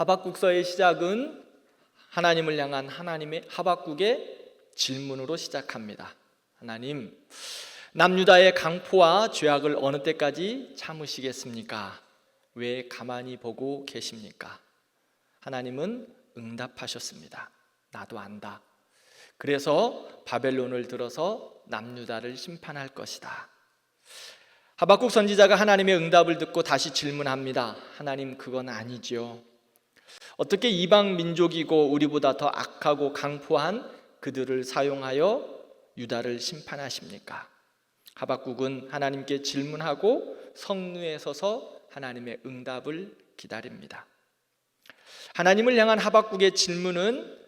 하박국서의 시작은 하나님을 향한 하나님의 하박국의 질문으로 시작합니다. 하나님, 남유다의 강포와 죄악을 어느 때까지 참으시겠습니까? 왜 가만히 보고 계십니까? 하나님은 응답하셨습니다. 나도 안다. 그래서 바벨론을 들어서 남유다를 심판할 것이다. 하박국 선지자가 하나님의 응답을 듣고 다시 질문합니다. 하나님, 그건 아니지요. 어떻게 이방 민족이고 우리보다 더 악하고 강포한 그들을 사용하여 유다를 심판하십니까? 하박국은 하나님께 질문하고 성루에 서서 하나님의 응답을 기다립니다. 하나님을 향한 하박국의 질문은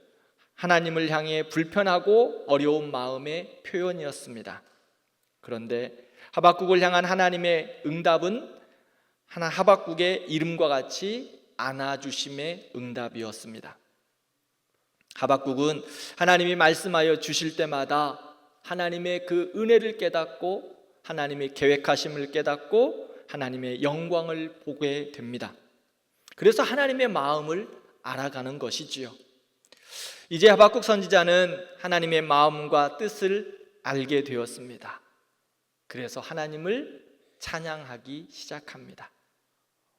하나님을 향해 불편하고 어려운 마음의 표현이었습니다. 그런데 하박국을 향한 하나님의 응답은 하박국의 이름과 같이 안아주심의 응답이었습니다. 하박국은 하나님이 말씀하여 주실 때마다 하나님의 그 은혜를 깨닫고 하나님의 계획하심을 깨닫고 하나님의 영광을 보게 됩니다. 그래서 하나님의 마음을 알아가는 것이지요. 이제 하박국 선지자는 하나님의 마음과 뜻을 알게 되었습니다. 그래서 하나님을 찬양하기 시작합니다.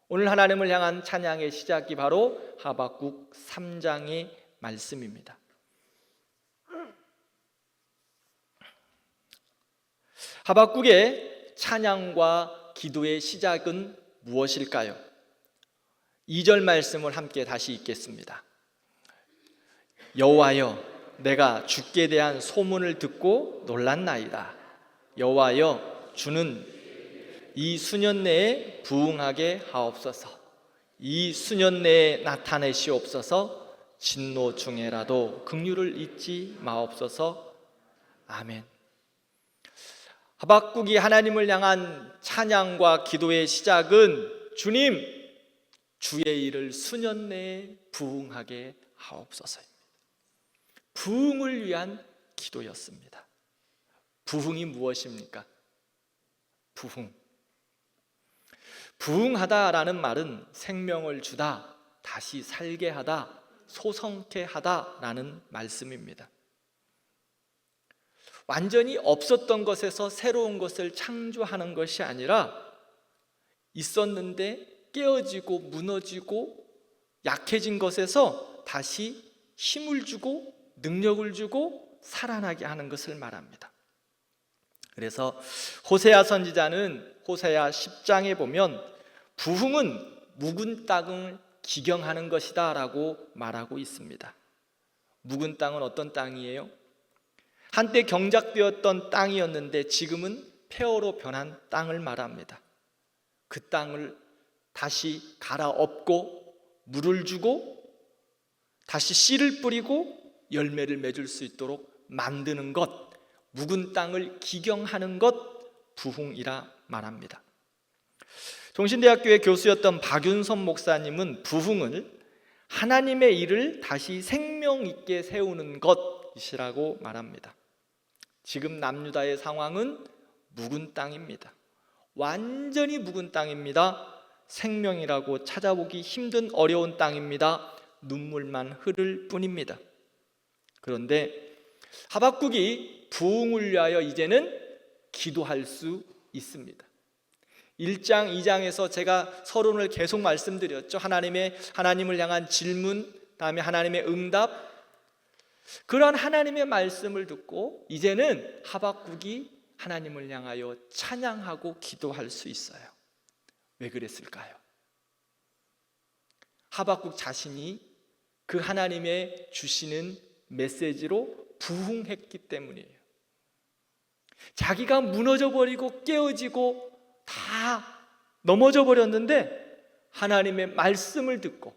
오늘 하나님을 향한 찬양의 시작이 바로 하박국 3장의 말씀입니다. 하박국의 찬양과 기도의 시작은 무엇일까요? 2절 말씀을 함께 다시 읽겠습니다. 여호와여, 내가 주께 대한 소문을 듣고 놀랐나이다. 여호와여, 주는 이 수년 내에 부응하게 하옵소서. 이 수년 내에 나타내시옵소서. 진노 중에라도 긍휼을 잊지 마옵소서. 아멘. 하박국이 하나님을 향한 찬양과 기도의 시작은 주님, 주의 일을 수년 내에 부응하게 하옵소서입니다. 부응을 위한 기도였습니다. 부응이 무엇입니까? 부응하다라는 말은 생명을 주다, 다시 살게 하다, 소성케 하다라는 말씀입니다. 완전히 없었던 것에서 새로운 것을 창조하는 것이 아니라 있었는데 깨어지고 무너지고 약해진 것에서 다시 힘을 주고 능력을 주고 살아나게 하는 것을 말합니다. 그래서 호세아 선지자는 호세아 10장에 보면 부흥은 묵은 땅을 기경하는 것이다 라고 말하고 있습니다. 묵은 땅은 어떤 땅이에요? 한때 경작되었던 땅이었는데 지금은 폐허로 변한 땅을 말합니다. 그 땅을 다시 갈아엎고 물을 주고 다시 씨를 뿌리고 열매를 맺을 수 있도록 만드는 것, 묵은 땅을 기경하는 것, 부흥이라 말합니다. 종신대학교의 교수였던 박윤선 목사님은 부흥을 하나님의 일을 다시 생명 있게 세우는 것이라고 말합니다. 지금 남유다의 상황은 묵은 땅입니다. 완전히 묵은 땅입니다. 생명이라고 찾아보기 힘든 어려운 땅입니다. 눈물만 흐를 뿐입니다. 그런데 하박국이 부흥을 위하여 이제는 기도할 수 있습니다. 1장, 2장에서 제가 서론을 계속 말씀드렸죠. 하나님을 향한 질문, 다음에 하나님의 응답. 그러한 하나님의 말씀을 듣고 이제는 하박국이 하나님을 향하여 찬양하고 기도할 수 있어요. 왜 그랬을까요? 하박국 자신이 그 하나님의 주시는 메시지로 부흥했기 때문이에요. 자기가 무너져 버리고 깨어지고 다 넘어져 버렸는데 하나님의 말씀을 듣고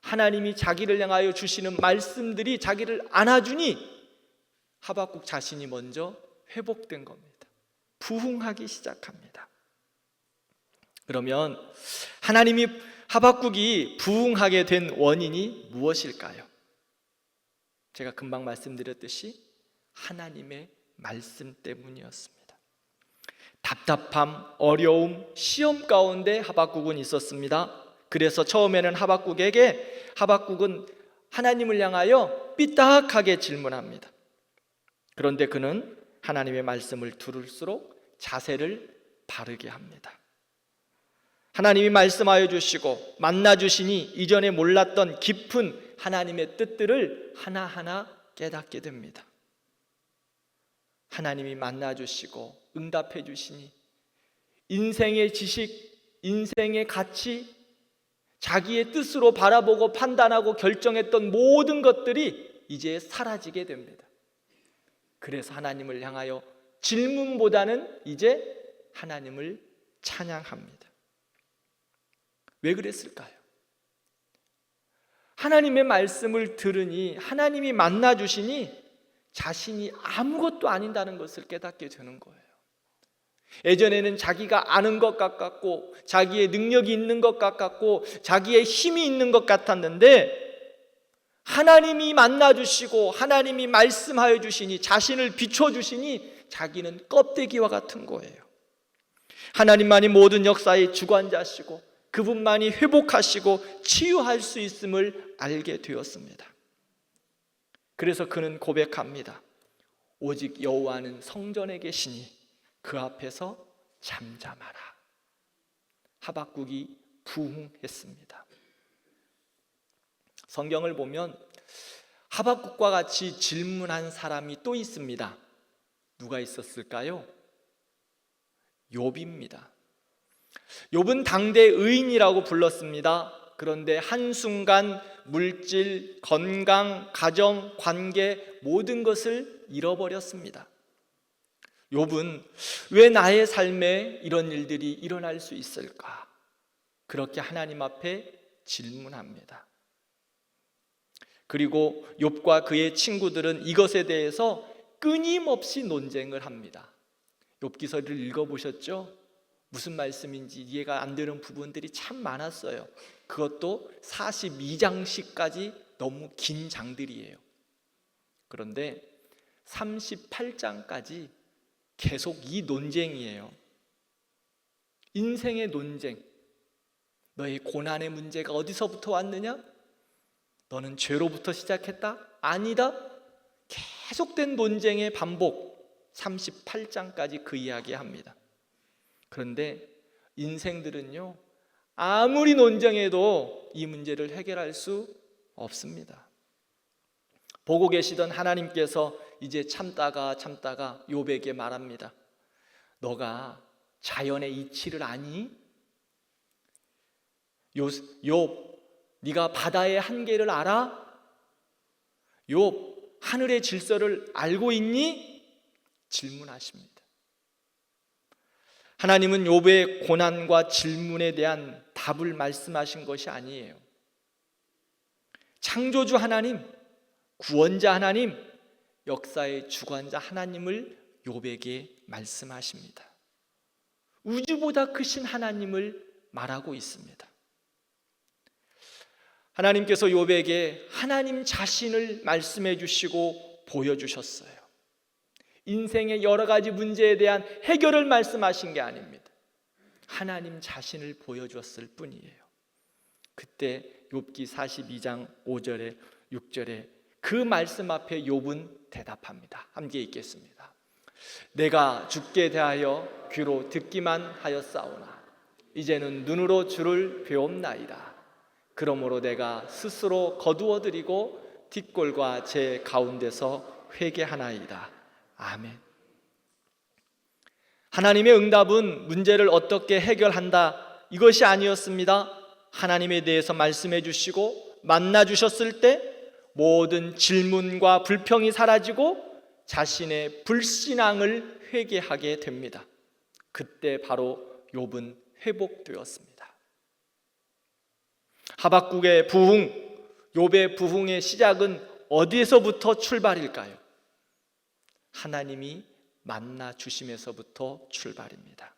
하나님이 자기를 향하여 주시는 말씀들이 자기를 안아주니 하박국 자신이 먼저 회복된 겁니다. 부흥하기 시작합니다. 그러면 하박국이 부흥하게 된 원인이 무엇일까요? 제가 금방 말씀드렸듯이 하나님의 말씀 때문이었습니다. 답답함, 어려움, 시험 가운데 하박국은 있었습니다. 그래서 처음에는 하박국은 하나님을 향하여 삐딱하게 질문합니다. 그런데 그는 하나님의 말씀을 들을수록 자세를 바르게 합니다. 하나님이 말씀하여 주시고 만나 주시니 이전에 몰랐던 깊은 하나님의 뜻들을 하나하나 깨닫게 됩니다. 하나님이 만나 주시고 응답해 주시니 인생의 지식, 인생의 가치, 자기의 뜻으로 바라보고 판단하고 결정했던 모든 것들이 이제 사라지게 됩니다. 그래서 하나님을 향하여 질문보다는 이제 하나님을 찬양합니다. 왜 그랬을까요? 하나님의 말씀을 들으니, 하나님이 만나 주시니 자신이 아무것도 아닌다는 것을 깨닫게 되는 거예요. 예전에는 자기가 아는 것 같았고, 자기의 능력이 있는 것 같았고, 자기의 힘이 있는 것 같았는데, 하나님이 만나 주시고 하나님이 말씀하여 주시니, 자신을 비춰 주시니 자기는 껍데기와 같은 거예요. 하나님만이 모든 역사의 주관자시고 그분만이 회복하시고 치유할 수 있음을 알게 되었습니다. 그래서 그는 고백합니다. 오직 여호와는 성전에 계시니 그 앞에서 잠잠하라. 하박국이 부흥했습니다. 성경을 보면 하박국과 같이 질문한 사람이 또 있습니다. 누가 있었을까요? 욥입니다. 욥은 당대 의인이라고 불렀습니다. 그런데 한순간 물질, 건강, 가정, 관계 모든 것을 잃어버렸습니다. 욥은 왜 나의 삶에 이런 일들이 일어날 수 있을까? 그렇게 하나님 앞에 질문합니다. 그리고 욥과 그의 친구들은 이것에 대해서 끊임없이 논쟁을 합니다. 욥기서를 읽어보셨죠? 무슨 말씀인지 이해가 안 되는 부분들이 참 많았어요. 그것도 42장씩까지 너무 긴 장들이에요. 그런데 38장까지 계속 이 논쟁이에요. 인생의 논쟁. 너의 고난의 문제가 어디서부터 왔느냐? 너는 죄로부터 시작했다? 아니다. 계속된 논쟁의 반복. 38장까지 그 이야기합니다. 그런데 인생들은요, 아무리 논쟁해도 이 문제를 해결할 수 없습니다. 보고 계시던 하나님께서 이제 참다가 욥에게 말합니다. 너가 자연의 이치를 아니? 욥, 네가 바다의 한계를 알아? 욥, 하늘의 질서를 알고 있니? 질문하십니다. 하나님은 욥의 고난과 질문에 대한 답을 말씀하신 것이 아니에요. 창조주 하나님, 구원자 하나님, 역사의 주관자 하나님을 욥에게 말씀하십니다. 우주보다 크신 하나님을 말하고 있습니다. 하나님께서 욥에게 하나님 자신을 말씀해 주시고 보여주셨어요. 인생의 여러 가지 문제에 대한 해결을 말씀하신 게 아닙니다. 하나님 자신을 보여주었을 뿐이에요. 그때 욥기 42장 5절에 6절에 그 말씀 앞에 욥은 대답합니다. 함께 읽겠습니다. 내가 주께 대하여 귀로 듣기만 하였사오나 이제는 눈으로 주를 배옵나이다. 그러므로 내가 스스로 거두어드리고 뒷골과 제 가운데서 회개하나이다. 아멘. 하나님의 응답은 문제를 어떻게 해결한다 이것이 아니었습니다. 하나님에 대해서 말씀해 주시고 만나 주셨을 때 모든 질문과 불평이 사라지고 자신의 불신앙을 회개하게 됩니다. 그때 바로 욥은 회복되었습니다. 하박국의 부흥, 욥의 부흥의 시작은 어디에서부터 출발일까요? 하나님이 만나 주심에서부터 출발입니다.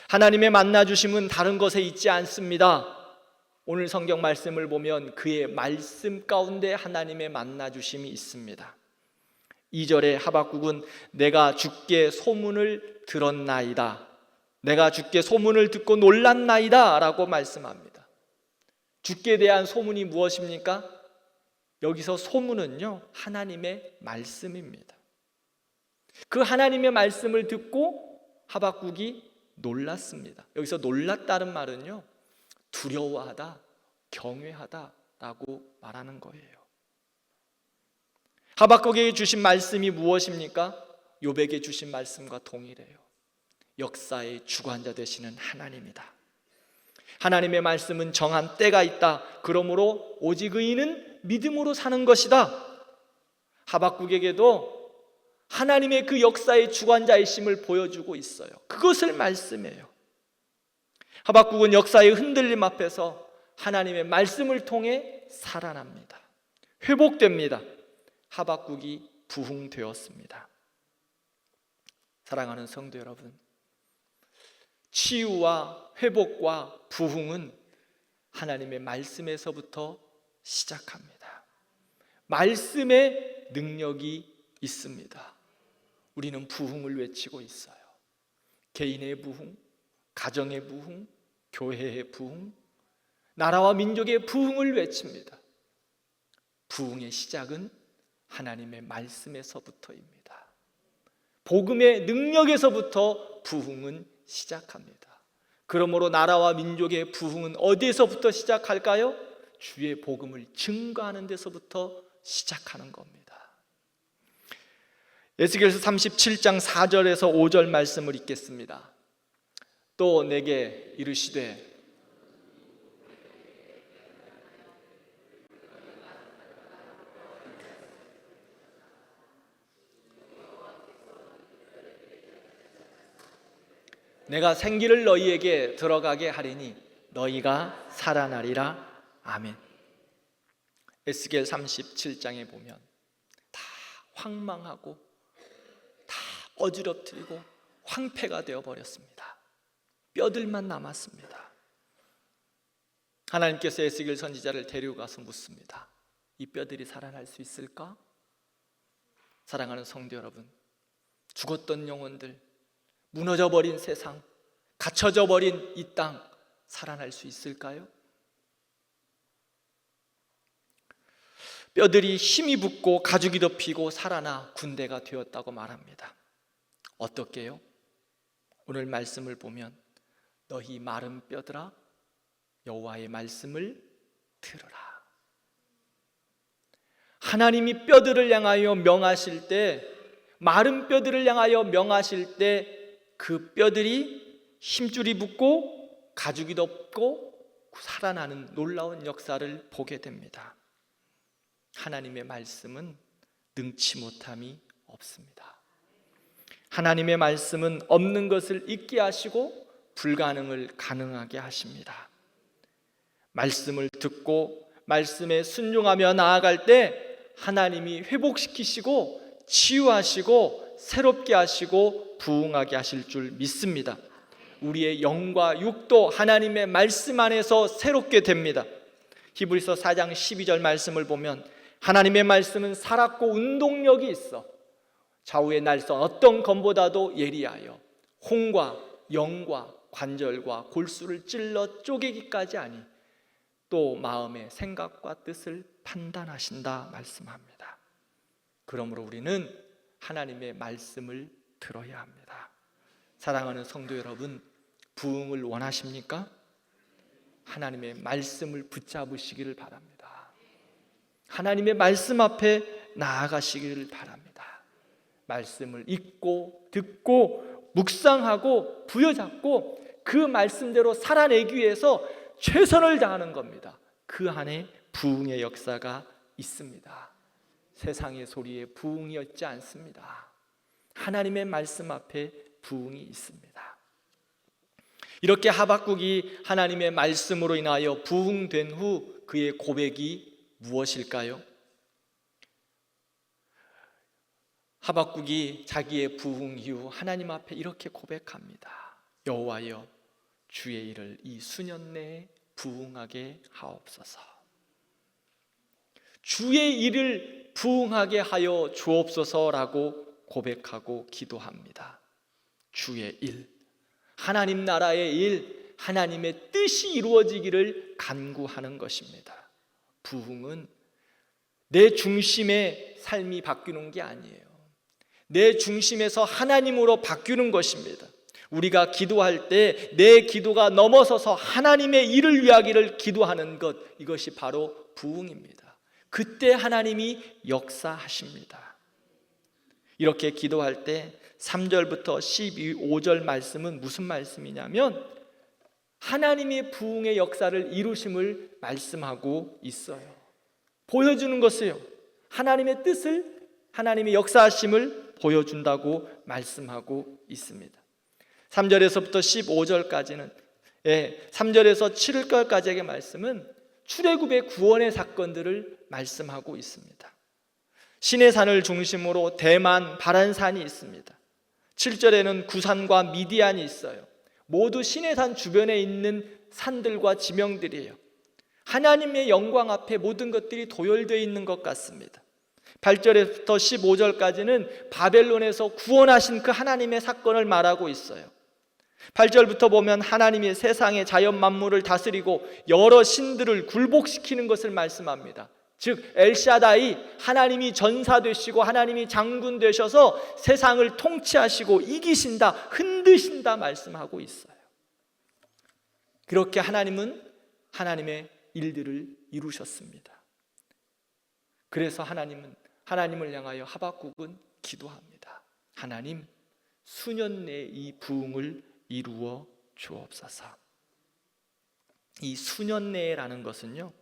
하나님의 만나 주심은 다른 것에 있지 않습니다. 오늘 성경 말씀을 보면 그의 말씀 가운데 하나님의 만나 주심이 있습니다. 2절에 하박국은 내가 주께 소문을 들었나이다, 내가 주께 소문을 듣고 놀랐나이다 라고 말씀합니다. 죽게 대한 소문이 무엇입니까? 여기서 소문은요, 하나님의 말씀입니다. 그 하나님의 말씀을 듣고 하박국이 놀랐습니다. 여기서 놀랐다는 말은요, 두려워하다, 경외하다라고 말하는 거예요. 하박국에게 주신 말씀이 무엇입니까? 욥에게 주신 말씀과 동일해요. 역사의 주관자 되시는 하나님이다. 하나님의 말씀은 정한 때가 있다. 그러므로 오직 의인은 믿음으로 사는 것이다. 하박국에게도 하나님의 그 역사의 주관자이심을 보여주고 있어요. 그것을 말씀해요. 하박국은 역사의 흔들림 앞에서 하나님의 말씀을 통해 살아납니다. 회복됩니다. 하박국이 부흥되었습니다. 사랑하는 성도 여러분, 치유와 회복과 부흥은 하나님의 말씀에서부터 시작합니다. 말씀의 능력이 있습니다. 우리는 부흥을 외치고 있어요. 개인의 부흥, 가정의 부흥, 교회의 부흥, 나라와 민족의 부흥을 외칩니다. 부흥의 시작은 하나님의 말씀에서부터입니다. 복음의 능력에서부터 부흥은 시작합니다. 그러므로 나라와 민족의 부흥은 어디에서부터 시작할까요? 주의 복음을 증거하는 데서부터 시작하는 겁니다. 에스겔서 37장 4절에서 5절 말씀을 읽겠습니다. 또 내게 이르시되 내가 생기를 너희에게 들어가게 하리니 너희가 살아나리라. 아멘. 에스겔 37장에 보면 다 황망하고 다 어지럽히고 황폐가 되어버렸습니다. 뼈들만 남았습니다. 하나님께서 에스겔 선지자를 데려가서 묻습니다. 이 뼈들이 살아날 수 있을까? 사랑하는 성도 여러분, 죽었던 영혼들, 무너져 버린 세상, 갇혀져 버린 이 땅 살아날 수 있을까요? 뼈들이 힘이 붙고 가죽이 덮이고 살아나 군대가 되었다고 말합니다. 어떻게요? 오늘 말씀을 보면 너희 마른 뼈들아 여호와의 말씀을 들으라. 하나님이 뼈들을 향하여 명하실 때, 마른 뼈들을 향하여 명하실 때 그 뼈들이 힘줄이 붙고 가죽이 덮고 살아나는 놀라운 역사를 보게 됩니다. 하나님의 말씀은 능치 못함이 없습니다. 하나님의 말씀은 없는 것을 있게 하시고 불가능을 가능하게 하십니다. 말씀을 듣고 말씀에 순종하며 나아갈 때 하나님이 회복시키시고 치유하시고 새롭게 하시고 부흥하게 하실 줄 믿습니다. 우리의 영과 육도 하나님의 말씀 안에서 새롭게 됩니다. 히브리서 4장 12절 말씀을 보면 하나님의 말씀은 살았고 운동력이 있어 좌우의 날선 어떤 검보다도 예리하여 혼과 영과 관절과 골수를 찔러 쪼개기까지 하니 또 마음의 생각과 뜻을 판단하신다 말씀합니다. 그러므로 우리는 하나님의 말씀을 들어야 합니다. 사랑하는 성도 여러분, 부흥을 원하십니까? 하나님의 말씀을 붙잡으시기를 바랍니다. 하나님의 말씀 앞에 나아가시기를 바랍니다. 말씀을 읽고 듣고 묵상하고 부여잡고 그 말씀대로 살아내기 위해서 최선을 다하는 겁니다. 그 안에 부흥의 역사가 있습니다. 세상의 소리에 부흥이 없지 않습니다. 하나님의 말씀 앞에 부흥이 있습니다. 이렇게 하박국이 하나님의 말씀으로 인하여 부흥된 후 그의 고백이 무엇일까요? 하박국이 자기의 부흥 이후 하나님 앞에 이렇게 고백합니다. 여호와여, 주의 일을 이 수년 내에 부흥하게 하옵소서. 주의 일을 부흥하게 하여 주옵소서라고 고백하고 기도합니다. 주의 일, 하나님 나라의 일, 하나님의 뜻이 이루어지기를 간구하는 것입니다. 부흥은 내 중심의 삶이 바뀌는 게 아니에요. 내 중심에서 하나님으로 바뀌는 것입니다. 우리가 기도할 때 내 기도가 넘어서서 하나님의 일을 위하기를 기도하는 것, 이것이 바로 부흥입니다. 그때 하나님이 역사하십니다. 이렇게 기도할 때 3절부터 15절 말씀은 무슨 말씀이냐면 하나님의 부흥의 역사를 이루심을 말씀하고 있어요. 보여주는 것이에요. 하나님의 뜻을, 하나님의 역사하심을 보여준다고 말씀하고 있습니다. 3절에서부터 15절까지는 3절에서 7절까지의 말씀은 출애굽의 구원의 사건들을 말씀하고 있습니다. 시내산을 중심으로 대만, 바란산이 있습니다. 7절에는 구산과 미디안이 있어요. 모두 시내산 주변에 있는 산들과 지명들이에요. 하나님의 영광 앞에 모든 것들이 도열되어 있는 것 같습니다. 8절에부터 15절까지는 바벨론에서 구원하신 그 하나님의 사건을 말하고 있어요. 8절부터 보면 하나님이 세상의 자연 만물을 다스리고 여러 신들을 굴복시키는 것을 말씀합니다. 즉 엘샤다이, 하나님이 전사 되시고 하나님이 장군 되셔서 세상을 통치하시고 이기신다, 흔드신다 말씀하고 있어요. 그렇게 하나님은 하나님의 일들을 이루셨습니다. 그래서 하나님을 향하여 하박국은 기도합니다. 하나님, 수년 내에 이 부흥을 이루어 주옵소서. 이 수년 내라는 것은요,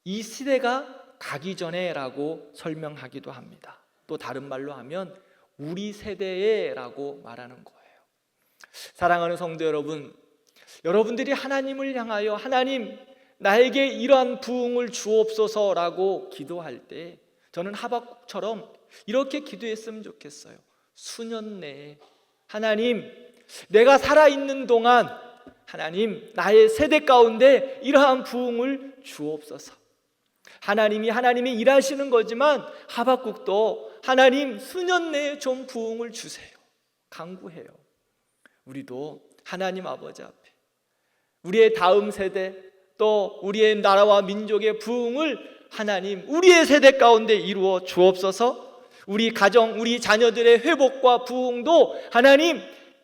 이 시대가 가기 전에라고 설명하기도 합니다. 또 다른 말로 하면 우리 세대에라고 말하는 거예요. 사랑하는 성도 여러분, 여러분들이 하나님을 향하여 하나님, 나에게 이러한 부흥을 주옵소서라고 기도할 때 저는 하박국처럼 이렇게 기도했으면 좋겠어요. 수년 내에 하나님, 내가 살아있는 동안 하나님, 나의 세대 가운데 이러한 부흥을 주옵소서. 하나님이 일하시는 거지만 하박국도 하나님, 수년 내에 좀 부흥을 주세요, 간구해요. 우리도 하나님 아버지 앞에 우리의 다음 세대, 또 우리의 나라와 민족의 부흥을 하나님, 우리의 세대 가운데 이루어 주옵소서. 우리 가정, 우리 자녀들의 회복과 부흥도 하나님,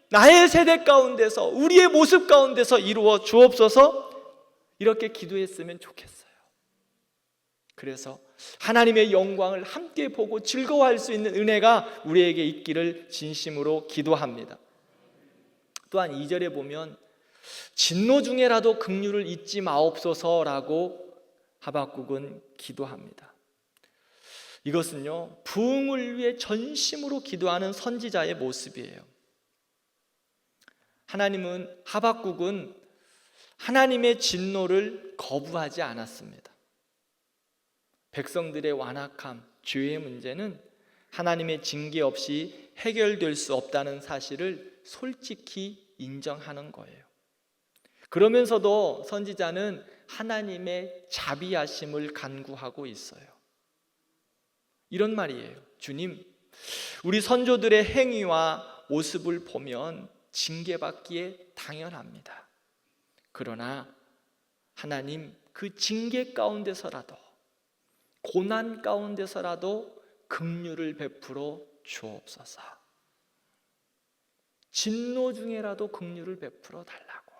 나의 세대 가운데서, 우리의 모습 가운데서 이루어 주옵소서. 이렇게 기도했으면 좋겠어요. 그래서 하나님의 영광을 함께 보고 즐거워할 수 있는 은혜가 우리에게 있기를 진심으로 기도합니다. 또한 2절에 보면 진노 중에라도 긍휼을 잊지 마옵소서라고 하박국은 기도합니다. 이것은요, 부흥을 위해 전심으로 기도하는 선지자의 모습이에요. 하박국은 하나님의 진노를 거부하지 않았습니다. 백성들의 완악함, 죄의 문제는 하나님의 징계 없이 해결될 수 없다는 사실을 솔직히 인정하는 거예요. 그러면서도 선지자는 하나님의 자비하심을 간구하고 있어요. 이런 말이에요. 주님, 우리 선조들의 행위와 모습을 보면 징계받기에 당연합니다. 그러나 하나님, 그 징계 가운데서라도, 고난 가운데서라도 긍휼을 베풀어 주옵소서. 진노 중에라도 긍휼을 베풀어 달라고.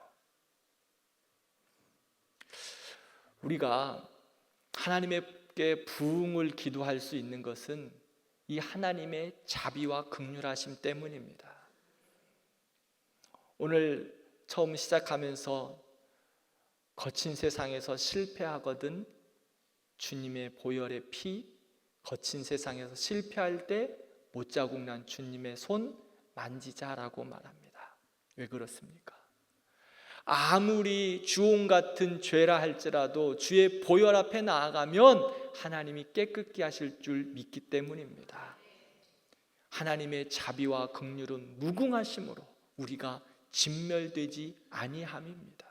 우리가 하나님께 부흥을 기도할 수 있는 것은 이 하나님의 자비와 긍휼하심 때문입니다. 오늘 처음 시작하면서 거친 세상에서 실패하거든 주님의 보혈의 피, 거친 세상에서 실패할 때 못자국 난 주님의 손 만지자라고 말합니다. 왜 그렇습니까? 아무리 주홍 같은 죄라 할지라도 주의 보혈 앞에 나아가면 하나님이 깨끗게 하실 줄 믿기 때문입니다. 하나님의 자비와 긍휼은 무궁하심으로 우리가 진멸되지 아니함입니다.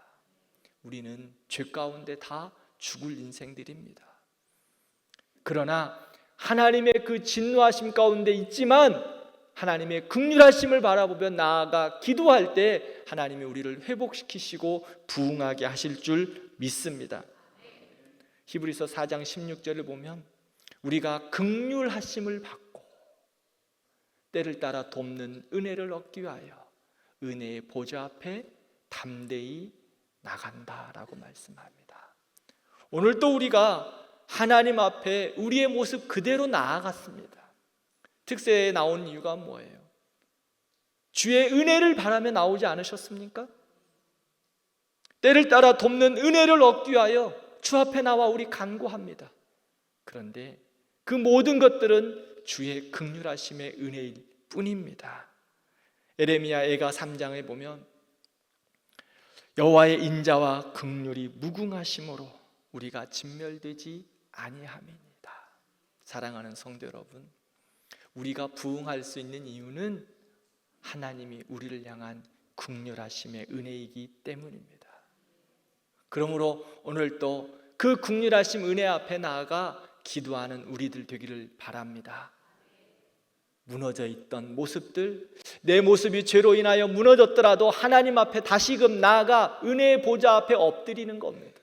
우리는 죄 가운데 다 죽을 인생들입니다. 그러나 하나님의 그 진노하심 가운데 있지만 하나님의 긍휼하심을 바라보며 나아가 기도할 때 하나님이 우리를 회복시키시고 부흥하게 하실 줄 믿습니다. 히브리서 4장 16절을 보면 우리가 긍휼하심을 받고 때를 따라 돕는 은혜를 얻기 위하여 은혜의 보좌 앞에 담대히 나간다라고 말씀합니다. 오늘도 우리가 하나님 앞에 우리의 모습 그대로 나아갔습니다. 특세에 나온 이유가 뭐예요? 주의 은혜를 바라며 나오지 않으셨습니까? 때를 따라 돕는 은혜를 얻기 위하여 주 앞에 나와 우리 간구합니다. 그런데 그 모든 것들은 주의 긍휼하심의 은혜일 뿐입니다. 에레미야 애가 3장에 보면 여호와의 인자와 긍휼이 무궁하심으로 우리가 진멸되지 아니함이니이다. 사랑하는 성도 여러분, 우리가 부흥할 수 있는 이유는 하나님이 우리를 향한 긍휼하심의 은혜이기 때문입니다. 그러므로 오늘도 그 긍휼하심 은혜 앞에 나아가 기도하는 우리들 되기를 바랍니다. 무너져 있던 모습들, 내 모습이 죄로 인하여 무너졌더라도 하나님 앞에 다시금 나아가 은혜의 보좌 앞에 엎드리는 겁니다.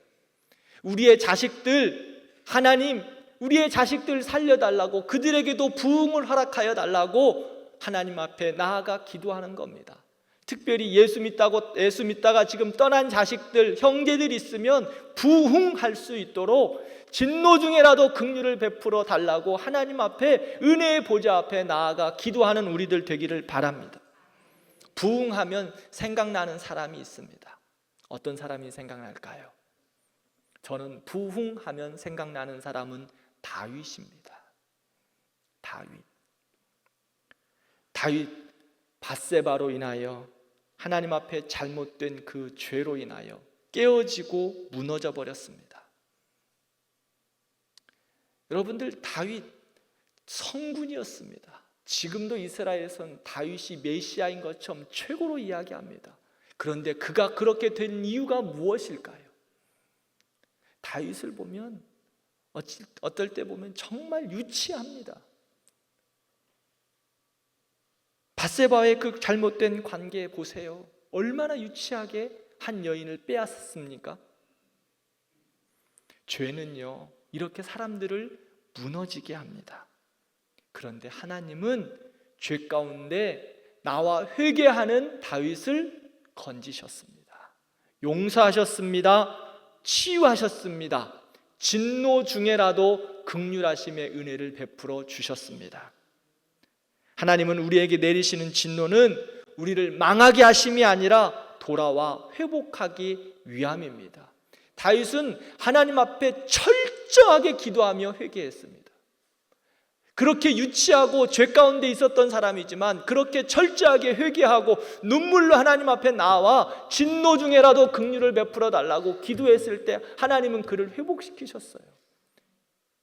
우리의 자식들, 하나님 우리의 자식들 살려달라고, 그들에게도 부흥을 허락하여 달라고 하나님 앞에 나아가 기도하는 겁니다. 특별히 예수 믿다가 지금 떠난 자식들, 형제들 있으면 부흥할 수 있도록 진노 중에라도 긍휼을 베풀어 달라고 하나님 앞에 은혜의 보좌 앞에 나아가 기도하는 우리들 되기를 바랍니다. 부흥하면 생각나는 사람이 있습니다. 어떤 사람이 생각날까요? 저는 부흥하면 생각나는 사람은 다윗입니다. 다윗 밧세바로 인하여 하나님 앞에 잘못된 그 죄로 인하여 깨어지고 무너져 버렸습니다. 여러분들, 다윗 성군이었습니다. 지금도 이스라엘에선 다윗이 메시아인 것처럼 최고로 이야기합니다. 그런데 그가 그렇게 된 이유가 무엇일까요? 다윗을 보면 어떨 때 보면 정말 유치합니다. 밧세바와의 그 잘못된 관계 보세요. 얼마나 유치하게 한 여인을 빼앗았습니까? 죄는요, 이렇게 사람들을 무너지게 합니다. 그런데 하나님은 죄 가운데 나와 회개하는 다윗을 건지셨습니다. 용서하셨습니다. 치유하셨습니다. 진노 중에라도 긍휼하심의 은혜를 베풀어 주셨습니다. 하나님은 우리에게 내리시는 진노는 우리를 망하게 하심이 아니라 돌아와 회복하기 위함입니다. 다윗은 하나님 앞에 철저하게 기도하며 회개했습니다. 그렇게 유치하고 죄 가운데 있었던 사람이지만 그렇게 철저하게 회개하고 눈물로 하나님 앞에 나와 진노 중에라도 긍휼을 베풀어 달라고 기도했을 때 하나님은 그를 회복시키셨어요.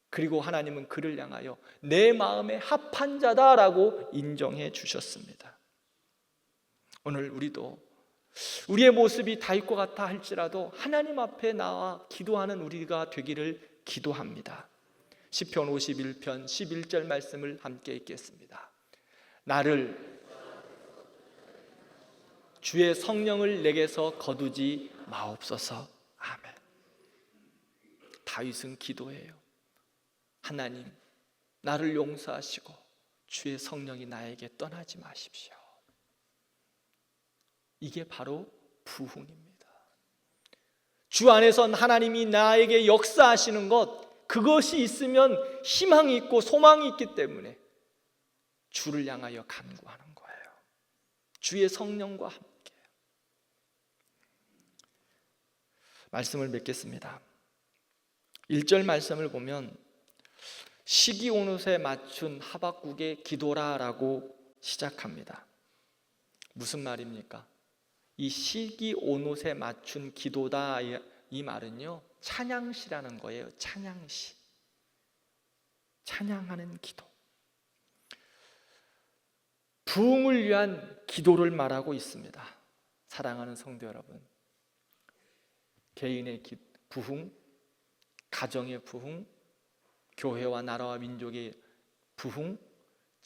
그리고 하나님은 그를 향하여 내 마음에 합한 자다라고 인정해 주셨습니다. 오늘 우리도 우리의 모습이 다윗과 같아 할지라도 하나님 앞에 나와 기도하는 우리가 되기를 기도합니다. 시편 51편 11절 말씀을 함께 읽겠습니다. 나를 주의 성령을 내게서 거두지 마옵소서. 아멘. 다윗은 기도해요. 하나님, 나를 용서하시고 주의 성령이 나에게 떠나지 마십시오. 이게 바로 부흥입니다. 주 안에선 하나님이 나에게 역사하시는 것, 그것이 있으면 희망이 있고 소망이 있기 때문에 주를 향하여 간구하는 거예요. 주의 성령과 함께. 말씀을 맺겠습니다. 1절 말씀을 보면 시기 온옷에 맞춘 하박국의 기도라라고 시작합니다. 무슨 말입니까? 이 시기 온옷에 맞춘 기도다, 이 말은요 찬양시라는 거예요. 찬양시, 찬양하는 기도, 부흥을 위한 기도를 말하고 있습니다. 사랑하는 성도 여러분, 개인의 부흥, 가정의 부흥, 교회와 나라와 민족의 부흥,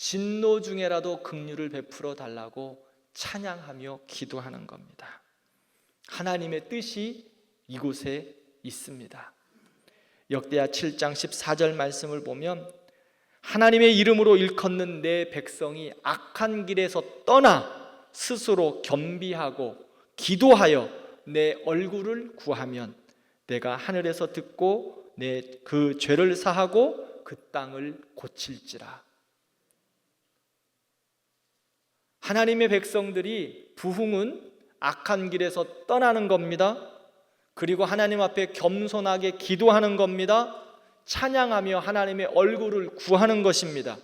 진노 중에라도 긍휼을 베풀어 달라고 찬양하며 기도하는 겁니다. 하나님의 뜻이 이곳에 있습니다. 역대하 7장 14절 말씀을 보면 하나님의 이름으로 일컫는 내 백성이 악한 길에서 떠나 스스로 겸비하고 기도하여 내 얼굴을 구하면 내가 하늘에서 듣고 내 그 죄를 사하고 그 땅을 고칠지라. 하나님의 백성들이 부흥은 악한 길에서 떠나는 겁니다. 그리고 하나님 앞에 겸손하게 기도하는 겁니다. 찬양하며 하나님의 얼굴을 구하는 것입니다.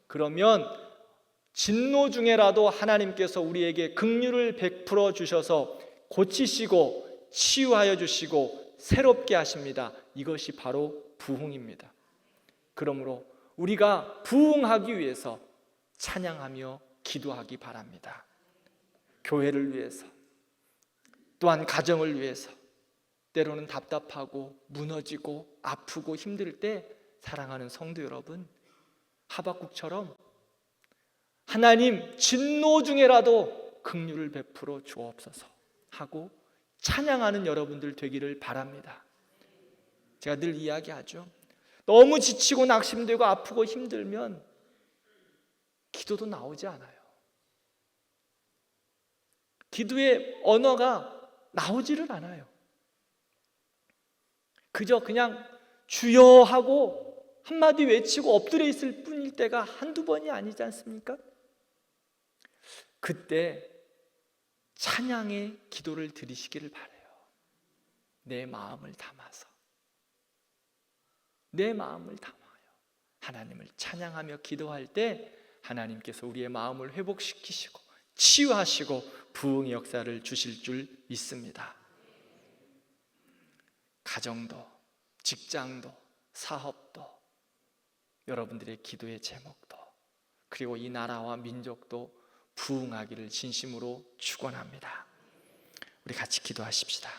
그러면 진노 중에라도 하나님께서 우리에게 긍휼을 베풀어 주셔서 고치시고 치유하여 주시고 새롭게 하십니다. 이것이 바로 부흥입니다. 그러므로 우리가 부흥하기 위해서 찬양하며 기도하기 바랍니다. 교회를 위해서, 또한 가정을 위해서. 때로는 답답하고 무너지고 아프고 힘들 때 사랑하는 성도 여러분, 하박국처럼 하나님 진노 중에라도 긍휼을 베풀어 주옵소서 하고 찬양하는 여러분들 되기를 바랍니다. 제가 늘 이야기하죠. 너무 지치고 낙심되고 아프고 힘들면 기도도 나오지 않아요. 기도의 언어가 나오지를 않아요. 그저 그냥 주여 하고 한마디 외치고 엎드려 있을 뿐일 때가 한두 번이 아니지 않습니까? 그때 찬양의 기도를 드리시기를 바라요. 내 마음을 담아서, 내 마음을 담아요. 하나님을 찬양하며 기도할 때 하나님께서 우리의 마음을 회복시키시고 치유하시고 부흥의 역사를 주실 줄 믿습니다. 가정도, 직장도, 사업도, 여러분들의 기도의 제목도, 그리고 이 나라와 민족도 부흥하기를 진심으로 축원합니다. 우리 같이 기도하십시다.